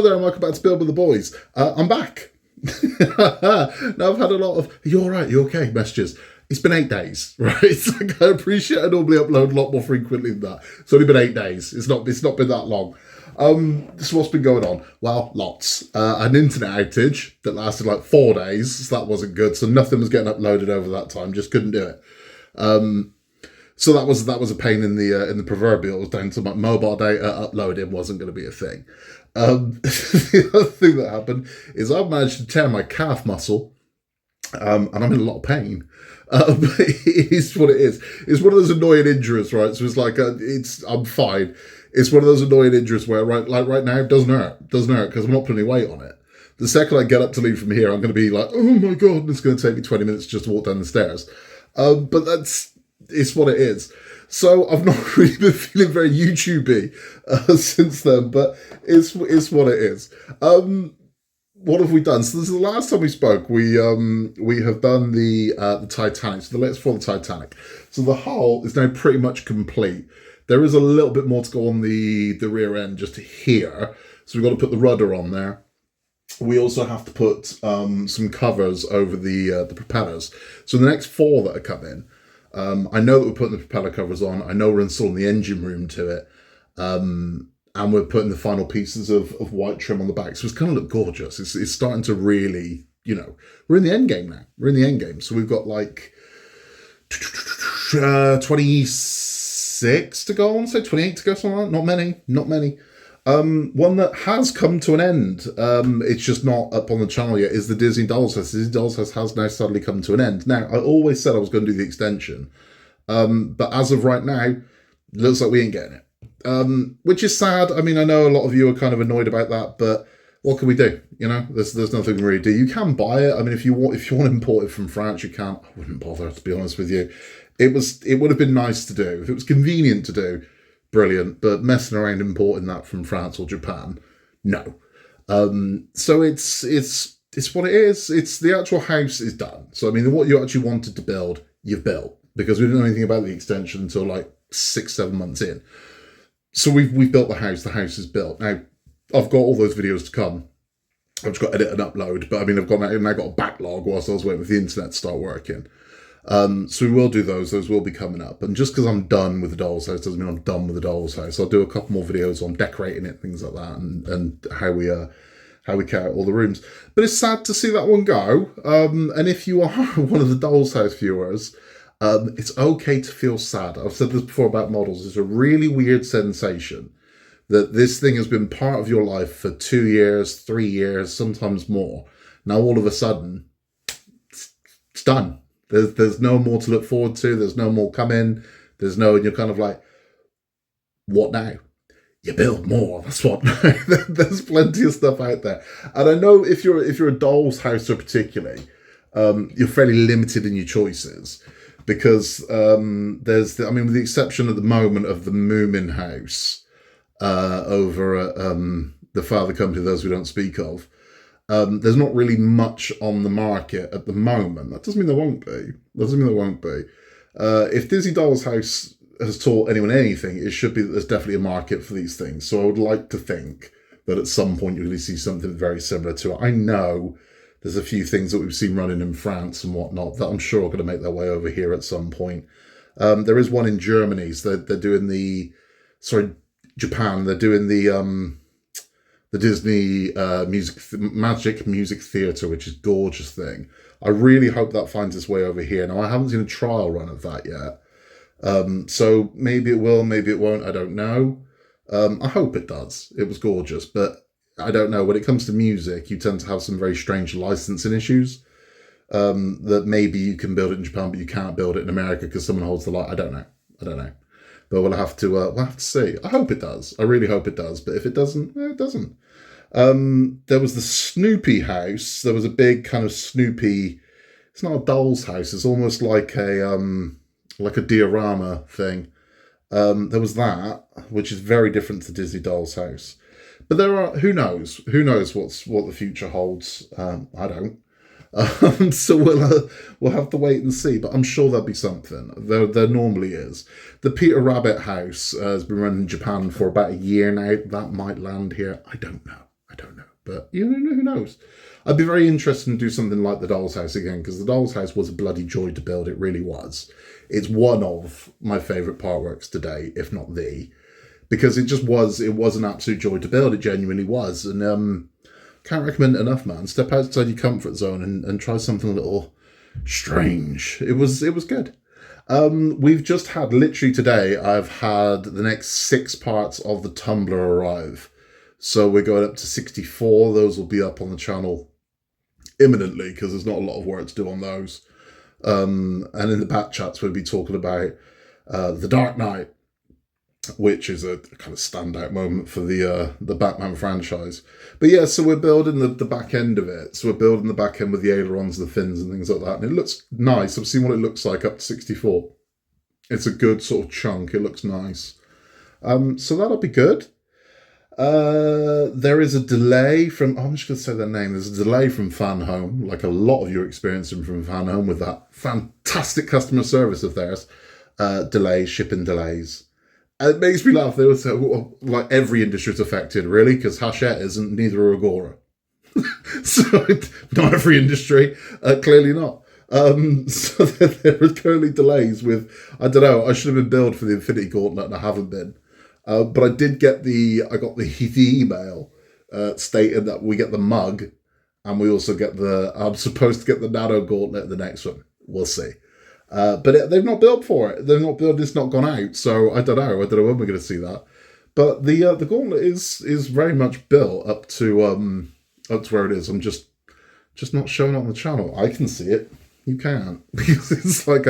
there, and welcome back to Build with the Boys. I'm back. Now I've had a lot of, "Are you all right? You okay?" messages. It's been 8 days, right? Like, I appreciate I normally upload a lot more frequently than that. It's only been 8 days. It's not been that long. So what's been going on? Well, lots. An internet outage that lasted like 4 days, so that wasn't good. So nothing was getting uploaded over that time. Just couldn't do it. So that was a pain in the proverbials, down to my mobile data uploading wasn't going to be a thing. The other thing that happened is I managed to tear my calf muscle, and I'm in a lot of pain. It is what it is. It's one of those annoying injuries, right? So it's like I'm fine. It's one of those annoying injuries where right now it doesn't hurt because I'm not putting any weight on it. The second I get up to leave from here, I'm going to be like, oh my god, and it's going to take me 20 minutes just to walk down the stairs. But it's what it is. So I've not really been feeling very YouTubey since then, but it's what it is. What have we done? So this is the last time we spoke. We have done the Titanic. So let's for the Titanic. So the hull is now pretty much complete. There is a little bit more to go on the rear end just here. So we've got to put the rudder on there. We also have to put some covers over the propellers. So the next 4 that are coming, I know that we're putting the propeller covers on. I know we're installing the engine room to it. And we're putting the final pieces of white trim on the back. So it's going to look gorgeous. It's starting to really, we're in the end game now. We're in the end game. So we've got like 26 to go, I want to say 28 to go, something like that. Not many. One that has come to an end, it's just not up on the channel yet, is the Disney Dolls House. The Disney Dolls House has now suddenly come to an end. Now, I always said I was going to do the extension. But as of right now, it looks like we ain't getting it. Which is sad. I mean, I know a lot of you are kind of annoyed about that, but what can we do? There's nothing we really do. You can buy it. I mean, if you want to import it from France, you can. I wouldn't bother, to be honest with you. It would have been nice to do. If it was convenient to do, brilliant. But messing around importing that from France or Japan, no. So it's what it is. It's the actual house is done. So I mean, what you actually wanted to build, you've built, because we didn't know anything about the extension until like 6-7 months in. So we've built the house. The house is built. Now, I've got all those videos to come. I've just got to edit and upload. But I mean, I've now got a backlog whilst I was waiting for the internet to start working. So we will do those. Those will be coming up. And just because I'm done with the Doll's House doesn't mean I'm done with the Doll's House. I'll do a couple more videos on decorating it, things like that, and how we carry out all the rooms. But it's sad to see that one go. And if you are one of the Doll's House viewers, it's okay to feel sad. I've said this before about models. It's a really weird sensation that this thing has been part of your life for 2 years, 3 years, sometimes more. Now, all of a sudden, it's done. There's no more to look forward to. There's no more coming. And you're kind of like, what now? You build more. That's what. There's plenty of stuff out there. And I know if you're a Doll's House particularly, you're fairly limited in your choices. Because with the exception at the moment of the Moomin house over at the father company, those we don't speak of, there's not really much on the market at the moment. That doesn't mean there won't be. If Disney Doll's House has taught anyone anything, it should be that there's definitely a market for these things. So I would like to think that at some point you're going to see something very similar to it. I know there's a few things that we've seen running in France and whatnot that I'm sure are going to make their way over here at some point. There is one in Germany. So they're doing Japan. They're doing the Disney Magic Music Theatre, which is a gorgeous thing. I really hope that finds its way over here. Now, I haven't seen a trial run of that yet. So maybe it will, maybe it won't. I don't know. I hope it does. It was gorgeous, but I don't know. When it comes to music, you tend to have some very strange licensing issues. That maybe you can build it in Japan, but you can't build it in America because someone holds the light. I don't know. But we'll have to see. I hope it does. I really hope it does. But if it doesn't, it doesn't. There was the Snoopy house. There was a big kind of Snoopy. It's not a doll's house. It's almost like a diorama thing. There was that, which is very different to Disney Doll's House. But there are, who knows what the future holds. I don't. So we'll have to wait and see. But I'm sure there'll be something. There normally is. The Peter Rabbit house has been running in Japan for about a year now. That might land here. I don't know. But who knows? I'd be very interested in do something like the Doll's House again, because the Doll's House was a bloody joy to build. It really was. It's one of my favourite partworks today, if not the, because it was an absolute joy to build. It genuinely was. And can't recommend it enough, man. Step outside your comfort zone and try something a little strange. It was good. We've just had, literally today, I've had the next 6 parts of the Tumblr arrive. So we're going up to 64. Those will be up on the channel imminently, because there's not a lot of work to do on those. And in the back chats, we'll be talking about The Dark Knight, which is a kind of standout moment for the Batman franchise. But yeah, so we're building the back end of it. So we're building the back end with the ailerons, the fins and things like that. And it looks nice. I've seen what it looks like up to 64. It's a good sort of chunk. It looks nice. So that'll be good. There is a delay from, I'm just going to say their name. There's a delay from Fan Home, like a lot of you are experiencing from Fan Home with that fantastic customer service of theirs. Delays, shipping delays. And it makes me laugh. They will say, well, like every industry is affected, really, because Hachette isn't, neither are Agora. So, not every industry, clearly not. So there are currently delays with, I don't know, I should have been billed for the Infinity Gauntlet and I haven't been. But I did get I got the email stating that we get the mug and we also get I'm supposed to get the Nano Gauntlet in the next one. We'll see. But they've not built for it. They've not built, it's not gone out. So I don't know when we're going to see that. But the Gauntlet is very much built up to where it is. I'm just not showing it on the channel. I can see it. You can't. Because it's like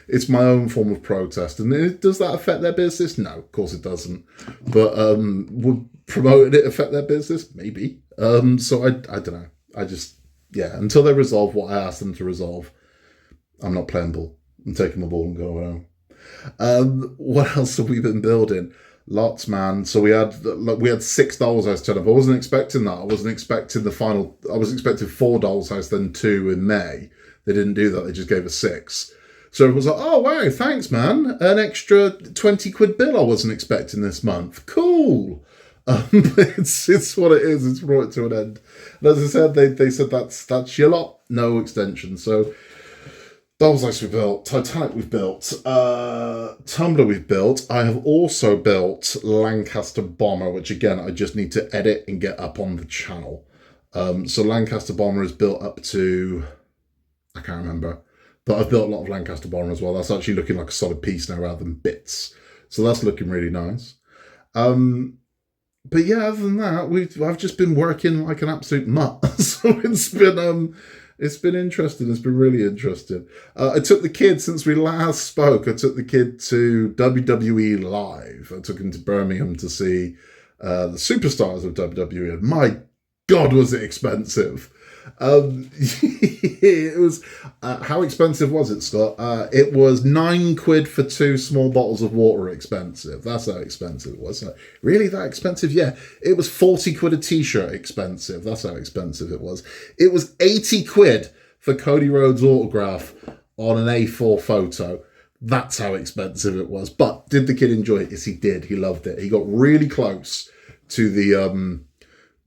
it's my own form of protest. And does that affect their business? No, of course it doesn't. But would promoting it affect their business? Maybe. So I don't know. Until they resolve what I asked them to resolve, I'm not playing ball. I'm taking my ball and going home. What else have we been building? Lots, man. So we had $6 house turn up. I wasn't expecting that. I wasn't expecting I was expecting 4 Doll's House, then 2 in May. They didn't do that. They just gave us 6. So it was like, oh, wow, thanks, man. An extra 20 quid bill I wasn't expecting this month. Cool. But it's what it is. It's brought it to an end. And as I said, they said that's your lot. No extension. So Doll's House we built. Titanic we've built. Tumblr we've built. I have also built Lancaster Bomber, which, again, I just need to edit and get up on the channel. So Lancaster Bomber is built up to, I can't remember. But I've built a lot of Lancaster Bomber as well. That's actually looking like a solid piece now rather than bits. So that's looking really nice. But yeah, other than that, I've just been working like an absolute mutt. So it's been interesting. It's been really interesting. I took the kid, since we last spoke, I took the kid to WWE Live. I took him to Birmingham to see the superstars of WWE. And my God, was it expensive. It was, how expensive was it, Scott? It was 9 quid for 2 small bottles of water expensive. That's how expensive it was. Really that expensive? Yeah. It was 40 quid a t-shirt expensive. That's how expensive it was. It was 80 quid for Cody Rhodes' autograph on an A4 photo. That's how expensive it was. But did the kid enjoy it? Yes, he did. He loved it. He got really close to the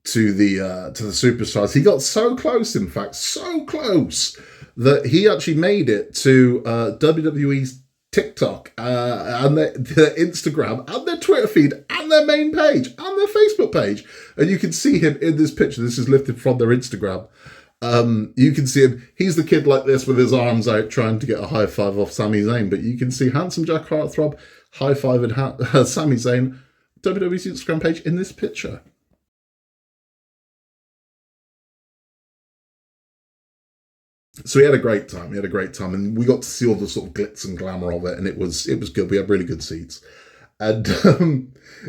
superstars. He got so close, in fact, so close that he actually made it to WWE's TikTok and their Instagram and their Twitter feed and their main page and their Facebook page. And you can see him in this picture. This is lifted from their Instagram. You can see him. He's the kid like this with his arms out trying to get a high five off Sami Zayn. But you can see handsome Jack Heartthrob high-fiving Sami Zayn, WWE's Instagram page, in this picture. So he had a great time. And we got to see all the sort of glitz and glamour of it, and it was good. We had really good seats, and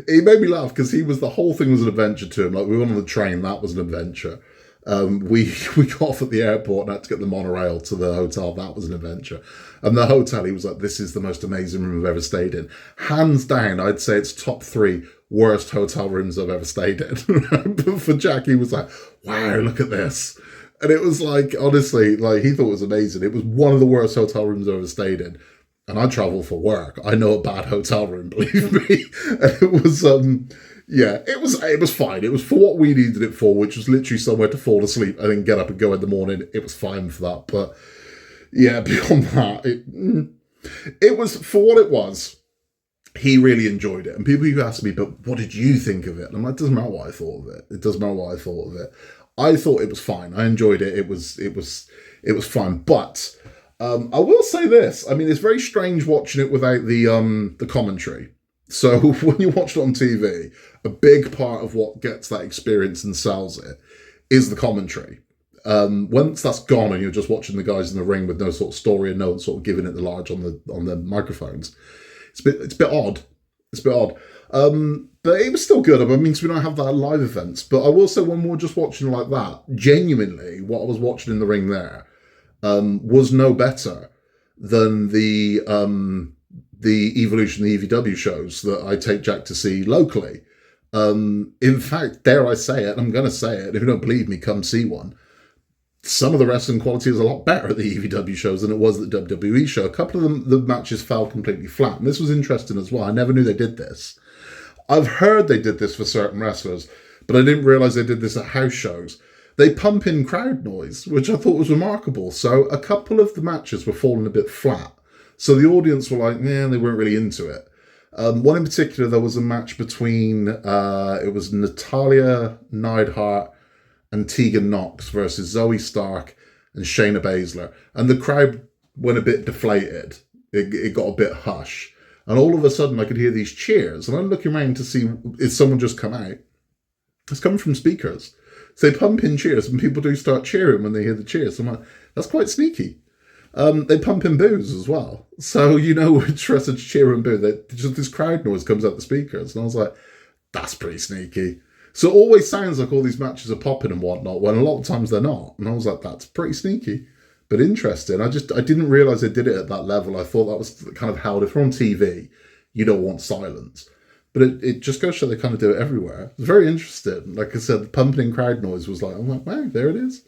it made me laugh because the whole thing was an adventure to him. Like, we went on the train, that was an adventure. We got off at the airport and had to get the monorail to the hotel. That was an adventure. And the hotel, he was like, "This is the most amazing room I've ever stayed in. Hands down, I'd say it's top 3 worst hotel rooms I've ever stayed in." But for Jack, he was like, "Wow, look at this." And it was like, honestly, like, he thought it was amazing. It was one of the worst hotel rooms I've ever stayed in. and I travel for work. I know a bad hotel room, believe me. And it was, yeah, it was fine. It was for what we needed it for, which was literally somewhere to fall asleep and then get up and go in the morning. It was fine for that. But yeah, beyond that, it was for what it was. He really enjoyed it. And people who ask me, but what did you think of it? And I'm like, it doesn't matter what I thought of it. It doesn't matter what I thought of it. I thought it was fine. I enjoyed it. It was fine. But I will say this. I mean, it's very strange watching it without the commentary. So when you watch it on TV, a big part of what gets that experience and sells it is the commentary. Once that's gone and you're just watching the guys in the ring with no sort of story and no one sort of giving it the large on the microphones, it's a bit odd. It's a bit odd. But it was still good. I mean, because we don't have that live events. But I will say when we're just watching like that, genuinely, what I was watching in the ring there was no better than the Evolution, the EVW shows that I take Jack to see locally. In fact, dare I say it, I'm going to say it, if you don't believe me, come see one. Some of the wrestling quality is a lot better at the EVW shows than it was at the WWE show. A couple of them, the matches fell completely flat. And this was interesting as well. I never knew they did this. I've heard they did this for certain wrestlers, but I didn't realise they did this at house shows. They pump in crowd noise, which I thought was remarkable. So a couple of the matches were falling a bit flat. So the audience were like, yeah, they weren't really into it. One in particular, there was a match between, it was Natalia Neidhart and Tegan Knox versus Zoe Stark and Shayna Baszler. And the crowd went a bit deflated. It got a bit hush. And all of a sudden I could hear these cheers. And I'm looking around to see, is someone just come out? It's coming from speakers. So they pump in cheers and people do start cheering when they hear the cheers. So I'm like, that's quite sneaky. They pump in boos as well. So you know which wrestlers cheer and boo. Just this crowd noise comes out the speakers. And I was like, that's pretty sneaky. So it always sounds like all these matches are popping and whatnot, when a lot of times they're not. And I was like, that's pretty sneaky, but interesting. I didn't realise they did it at that level. I thought that was kind of held. If you're on TV, you don't want silence. But it just goes to show they kind of do it everywhere. It's very interesting. Like I said, the pumping crowd noise was like, I'm like, wow, there it is.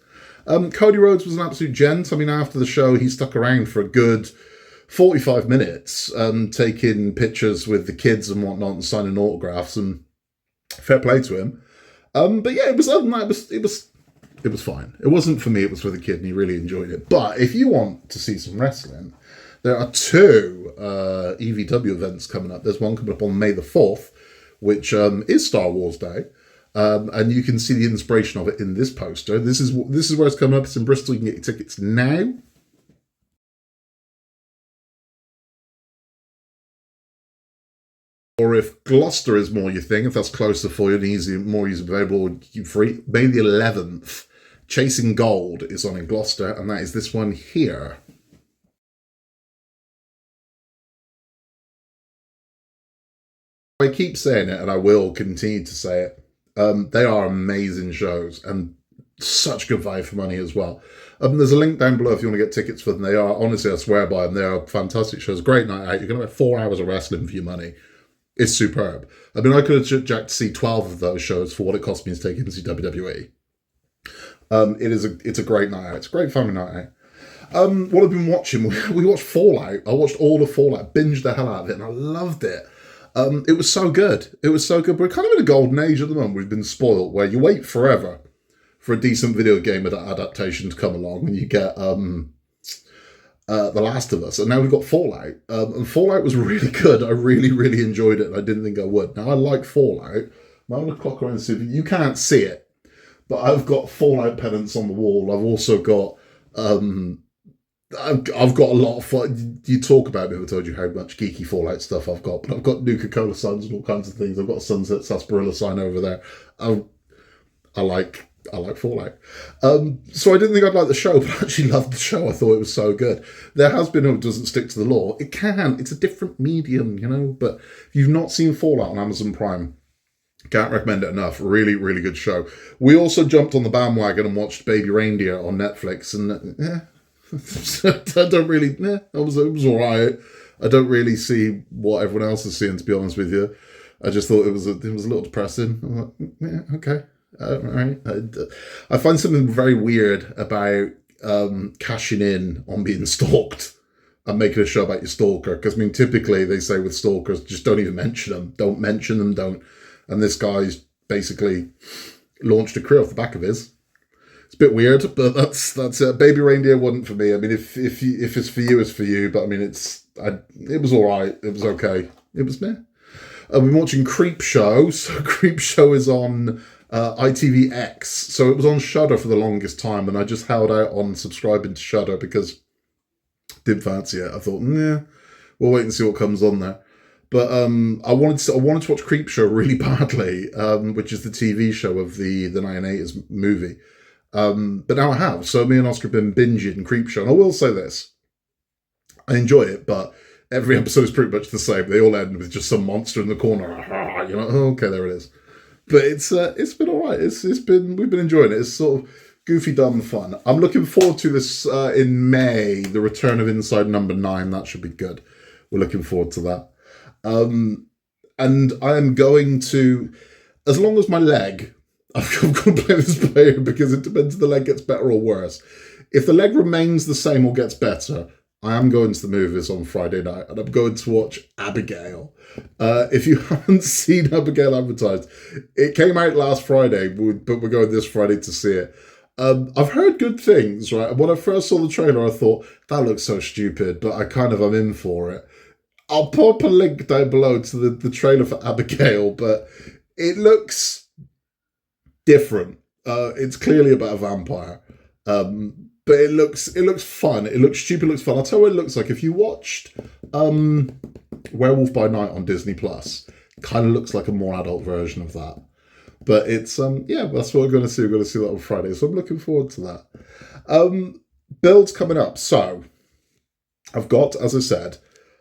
Cody Rhodes was an absolute gent. I mean, after the show, he stuck around for a good 45 minutes, taking pictures with the kids and whatnot and signing autographs, and fair play to him. But yeah, it was other than that, it was fine. It wasn't for me, it was for the kid, and he really enjoyed it. But if you want to see some wrestling, there are two EVW events coming up. There's one coming up on May the 4th, which is Star Wars Day. And you can see the inspiration of it in this poster. This is where it's coming up. It's in Bristol. You can get your tickets now. Or if Gloucester is more your thing, if that's closer for you and more easy available, you free. May the 11th, Chasing Gold is on in Gloucester, and that is this one here. I keep saying it, and I will continue to say it. They are amazing shows and such good value for money as well. There's a link down below if you want to get tickets for them. They are, honestly, I swear by them. They are fantastic shows. Great night out. You're going to have 4 hours of wrestling for your money. It's superb. I mean, I could have jacked to see 12 of those shows for what it cost me to take in to see WWE. It's a great night out. It's a great family night out. What I've been watching, we watched Fallout. I watched all of Fallout, binged the hell out of it, and I loved it. It was so good. It was so good. We're kind of in a golden age at the moment. We've been spoiled, where you wait forever for a decent video game adaptation to come along, and you get The Last of Us, and now we've got Fallout. And Fallout was really good. I really, really enjoyed it, and I didn't think I would. Now, I like Fallout. I'm going to clock around and see if you can't see it, but I've got Fallout pennants on the wall. I've also got I've got a lot of fun. You talk about me, I've told you how much geeky Fallout stuff I've got, but I've got Nuka-Cola signs and all kinds of things. I've got a Sunset Sarsaparilla sign over there. I like Fallout. So I didn't think I'd like the show, but I actually loved the show. I thought it was so good. There has been it doesn't stick to the law. It can. It's a different medium, you know, but if you've not seen Fallout on Amazon Prime, can't recommend it enough. Really, really good show. We also jumped on the bandwagon and watched Baby Reindeer on Netflix, and I don't really, it was all right. I don't really see what everyone else is seeing, to be honest with you. I just thought it was a little depressing. I'm like, yeah, okay. All right. I find something very weird about cashing in on being stalked. I'm making a show about your stalker. Because, I mean, typically they say with stalkers, just don't even mention them. Don't mention them, don't. And this guy's basically launched a career off the back of his. It's a bit weird, but that's it. Baby Reindeer wasn't for me. I mean, if it's for you, it's for you. But I mean, it was all right. It was okay. It was meh. I've been watching Creep Show. So Creep Show is on ITVX. So it was on Shudder for the longest time, and I just held out on subscribing to Shudder because I didn't fancy it. I thought, nah, we'll wait and see what comes on there. But I wanted to watch Creep Show really badly, which is the TV show of the 1980s movie. But now I have. So me and Oscar have been binging Creep Show. And I will say this. I enjoy it, but every episode is pretty much the same. They all end with just some monster in the corner. You know, oh, okay, there it is. But it's been all right. We've been enjoying it. It's sort of goofy, dumb fun. I'm looking forward to this in May, the return of Inside Number 9. That should be good. We're looking forward to that. And I am going to, as long as my leg, I've got to play this player because it depends if the leg gets better or worse. If the leg remains the same or gets better, I am going to the movies on Friday night and I'm going to watch Abigail. If you haven't seen Abigail advertised, it came out last Friday, but we're going this Friday to see it. I've heard good things, right? When I first saw the trailer, I thought, that looks so stupid, but I'm in for it. I'll pop a link down below to the trailer for Abigail, but it looks different. It's clearly about a vampire. But it looks fun. It looks stupid, it looks fun. I'll tell you what it looks like. If you watched Werewolf by Night on Disney Plus, kind of looks like a more adult version of that. But it's that's what we're going to see. We're going to see that on Friday. So I'm looking forward to that. Builds coming up. So I've got, as I said,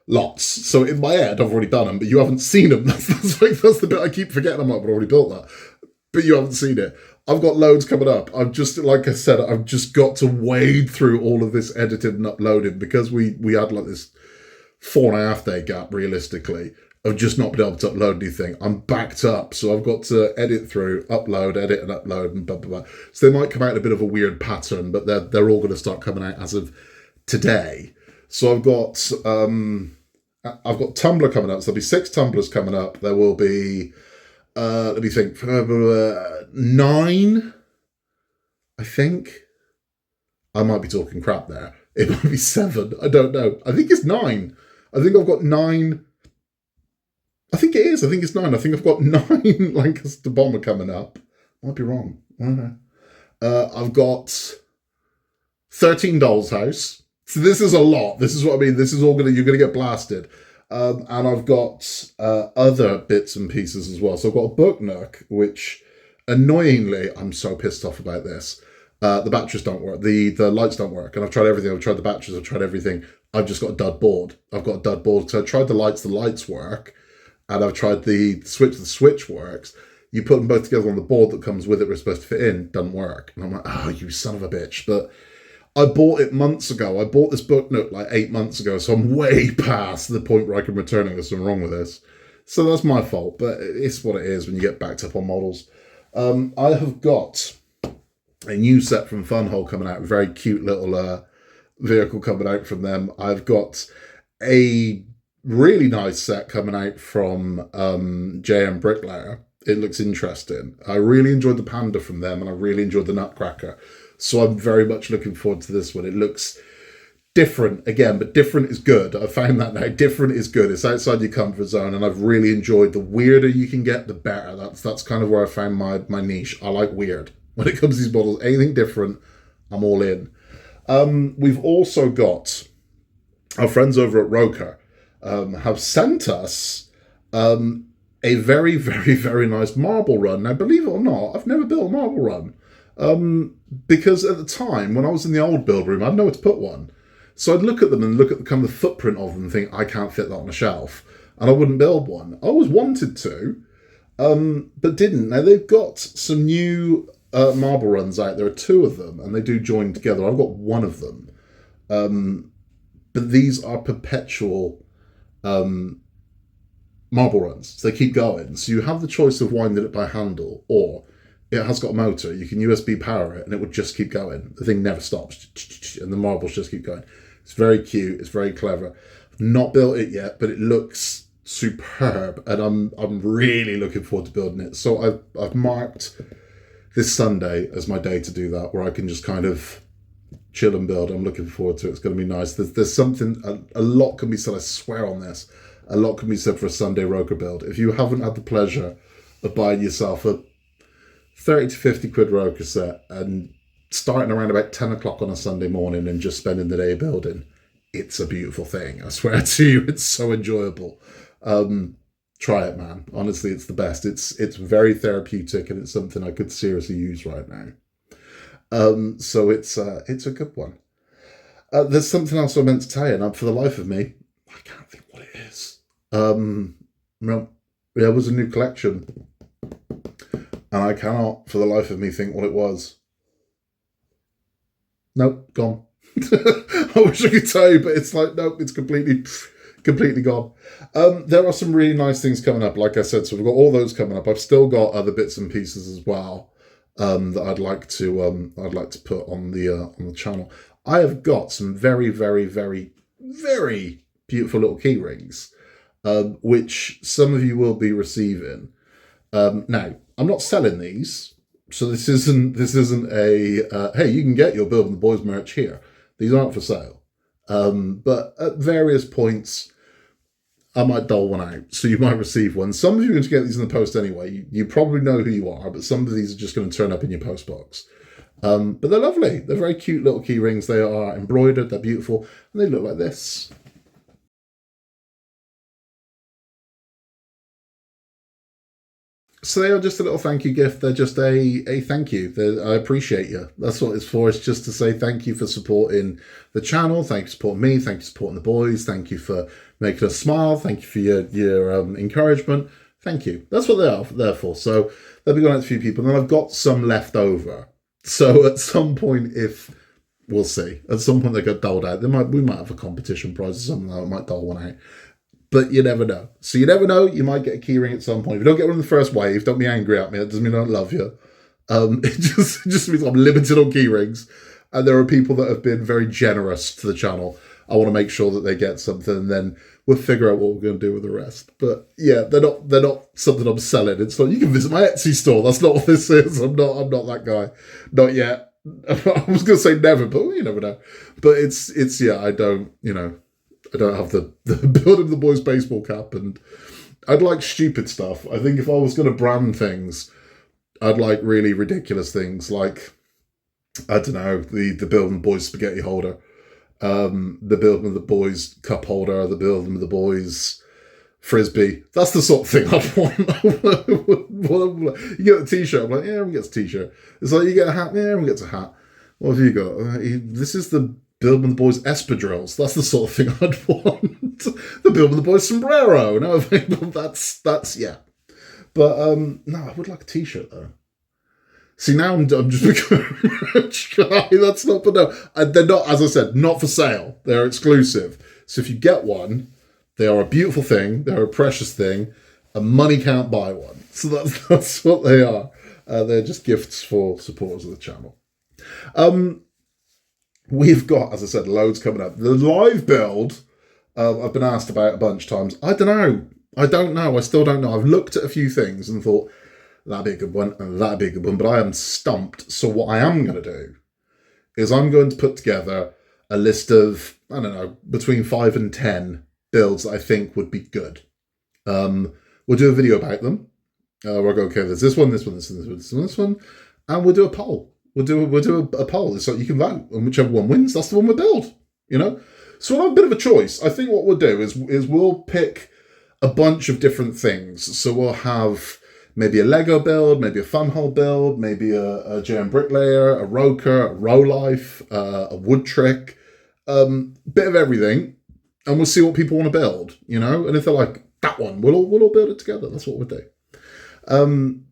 lots. So in my head, I've already done them, but you haven't seen them. That's the bit I keep forgetting. I'm like, I've already built that. But you haven't seen it. I've got loads coming up. I've just got to wade through all of this edited and uploaded because we had like this 4.5 day gap realistically of just not being able to upload anything. I'm backed up, so I've got to edit through, edit and upload and blah, blah, blah. So they might come out in a bit of a weird pattern, but they're all going to start coming out as of today. So I've got Tumblr coming up. So there'll be 6 Tumblrs coming up. There will be let me think. 9, I think. I might be talking crap there. It might be 7. I don't know. I think it's 9. I think I've got 9. I think it is. I think it's 9. I think I've got 9 Lancaster Bomber coming up. Might be wrong. I don't know. I've got 13 Doll's House. So this is a lot. This is what I mean. This is all you're gonna get blasted. And I've got other bits and pieces as well. So I've got a book nook, which annoyingly, I'm so pissed off about this. The batteries don't work. The lights don't work. And I've tried everything. I've tried the batteries. I've tried everything. I've just got a dud board. I've got a dud board. So I tried the lights work. And I've tried the switch works. You put them both together on the board that comes with it, we're supposed to fit in, doesn't work. And I'm like, oh, you son of a bitch. But I bought it months ago. I bought this book nook like 8 months ago, so I'm way past the point where I can return it. There's something wrong with this. So that's my fault, but it's what it is when you get backed up on models. I have got a new set from Funhole coming out, a very cute little vehicle coming out from them. I've got a really nice set coming out from JM Bricklayer. It looks interesting. I really enjoyed the Panda from them, and I really enjoyed the Nutcracker. So I'm very much looking forward to this one. It looks different again, but different is good. I found that now. Different is good. It's outside your comfort zone, and I've really enjoyed. The weirder you can get, the better. That's kind of where I found my niche. I like weird. When it comes to these models, anything different, I'm all in. We've also got our friends over at Roker have sent us a very, very, very nice marble run. Now, believe it or not, I've never built a marble run. Because at the time, when I was in the old build room, I'd nowhere to put one. So I'd look at them and look at the kind of the footprint of them and think, I can't fit that on a shelf. And I wouldn't build one. I always wanted to, but didn't. Now, they've got some new marble runs out. There are 2 of them, and they do join together. I've got one of them. But these are perpetual marble runs. So they keep going. So you have the choice of winding it by handle, or it has got a motor. You can USB power it, and it would just keep going. The thing never stops, and the marbles just keep going. It's very cute. It's very clever. Not built it yet, but it looks superb, and I'm really looking forward to building it. So I've marked this Sunday as my day to do that, where I can just kind of chill and build. I'm looking forward to it. It's going to be nice. There's something, a lot can be said, I swear on this, a lot can be said for a Sunday Roker build. If you haven't had the pleasure of buying yourself a 30 to 50 quid Roker set and starting around about 10 o'clock on a Sunday morning and just spending the day building, it's a beautiful thing. I swear to you, it's so enjoyable. Try it, man. Honestly, it's the best. It's very therapeutic, and it's something I could seriously use right now. So it's a good one. There's something else I meant to tell you, and for the life of me, I can't think what it is. No, there was a new collection, and I cannot for the life of me think what it was. Nope, gone. I wish I could tell you, but it's like, nope, it's completely gone. There are some really nice things coming up, like I said, so we've got all those coming up. I've still got other bits and pieces as well that I'd like to put on the channel. I have got some very, very, very, very beautiful little key rings, which some of you will be receiving. Now, I'm not selling these, so this isn't a hey, you can get your Building the Boys merch here. These aren't for sale. But at various points, I might dole one out, so you might receive one. Some of you are going to get these in the post anyway. You probably know who you are, but some of these are just going to turn up in your post box. But they're lovely. They're very cute little key rings. They are embroidered. They're beautiful. And they look like this. So they are just a little thank you gift. They're just a thank you. I appreciate you. That's what it's for. It's just to say thank you for supporting the channel. Thank you for supporting me. Thank you for supporting the boys. Thank you for making us smile. Thank you for your encouragement. Thank you. That's what they are there for. So they'll be going out to a few people. And then I've got some left over. So at some point, we'll see. At some point they get doled out. We might have a competition prize or something like that. I might dole one out. But you never know. So you never know. You might get a keyring at some point. If you don't get one in the first wave, don't be angry at me. That doesn't mean I don't love you. It just means I'm limited on keyrings. And there are people that have been very generous to the channel. I want to make sure that they get something, and then we'll figure out what we're going to do with the rest. But yeah, they're not something I'm selling. It's not, you can visit my Etsy store. That's not what this is. I'm not that guy. Not yet. I was going to say never, but you never know. But it's yeah, I don't have the Building the Boys baseball cap, and I'd like stupid stuff. I think if I was going to brand things, I'd like really ridiculous things, like, I don't know, the Building the Boys spaghetti holder, the Building the Boys cup holder, the Building the Boys frisbee. That's the sort of thing I'd want. You get a t-shirt, I'm like, yeah, everyone gets a t-shirt. It's like, you get a hat, yeah, everyone gets a hat. What have you got? This is the Building the Boys espadrilles. That's the sort of thing I'd want. The Building the Boys sombrero. No, that's yeah. But no, I would like a t-shirt though. See, now I'm just becoming a rich guy. That's not, but no, they're not, as I said, not for sale. They're exclusive. So if you get one, they are a beautiful thing. They're a precious thing, and money can't buy one. So that's what they are. They're just gifts for supporters of the channel. We've got, as I said, loads coming up. The live build, I've been asked about a bunch of times. I don't know. I still don't know. I've looked at a few things and thought, that'd be a good one, and that'd be a good one, but I am stumped. So what I am going to do is I'm going to put together a list of, I don't know, between 5 and 10 builds that I think would be good. We'll do a video about them. We'll go, okay, there's this one, this one, this one, this one, and we'll do a poll. We'll do a poll. So you can vote, and whichever one wins, that's the one we build. You know, so we'll have a bit of a choice. I think what we'll do is we'll pick a bunch of different things. So we'll have maybe a Lego build, maybe a funhole build, maybe a JM bricklayer, a roker, a row life, a wood trick, bit of everything, and we'll see what people want to build. You know, and if they're like that one, we'll all build it together. That's what we'll do.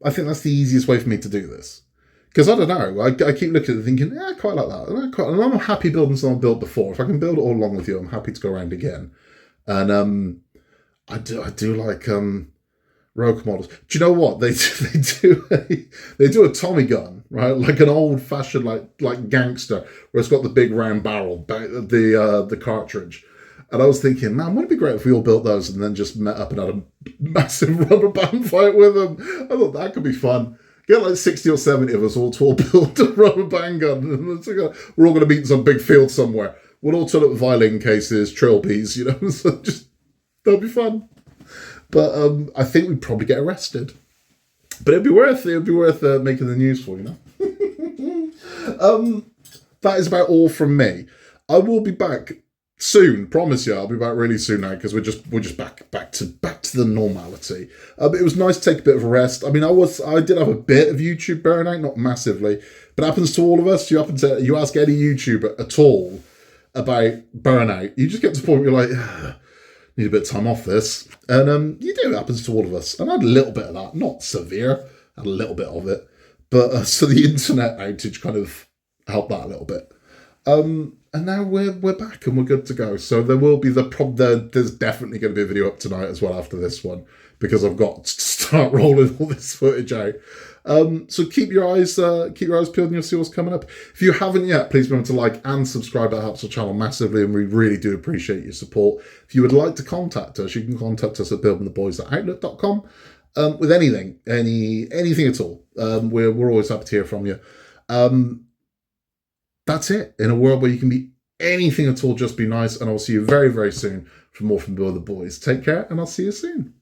I think that's the easiest way for me to do this. Because I don't know, I keep looking at it thinking, yeah, I quite like that. And I'm happy building something I've built before. If I can build it all along with you, I'm happy to go around again. And I do like Rogue models. Do you know what they they do a Tommy gun, right? Like an old fashioned like gangster, where it's got the big round barrel, the cartridge. And I was thinking, man, wouldn't it be great if we all built those and then just met up and had a massive rubber band fight with them? I thought that could be fun. Get like 60 or 70 of us all to all build a rubber band gun. We're all going to meet in some big field somewhere. We'll all turn up violin cases, trilbies, you know. So just that'll be fun. But I think we'd probably get arrested. But it'd be worth making the news for, you know. That is about all from me. I will be back soon, promise you. I'll be back really soon now because we're just back to the normality. But it was nice to take a bit of a rest. I mean, I did have a bit of YouTube burnout, not massively, but it happens to all of us. You ask any YouTuber at all about burnout, you just get to the point where you're like, need a bit of time off this, and you do. It happens to all of us, and I had a little bit of that, not severe. I had a little bit of it, but so the internet outage kind of helped that a little bit. And now we're back and we're good to go. So there will be there's definitely going to be a video up tonight as well after this one, because I've got to start rolling all this footage out. So keep your eyes peeled and you'll see what's coming up. If you haven't yet, please remember to like and subscribe. That helps our channel massively, and we really do appreciate your support. If you would like to contact us, you can contact us at buildingtheboys@outlook.com with anything at all. We're always happy to hear from you. That's it. In a world where you can be anything at all, just be nice. And I'll see you very, very soon for more from Build the Boys. Take care, and I'll see you soon.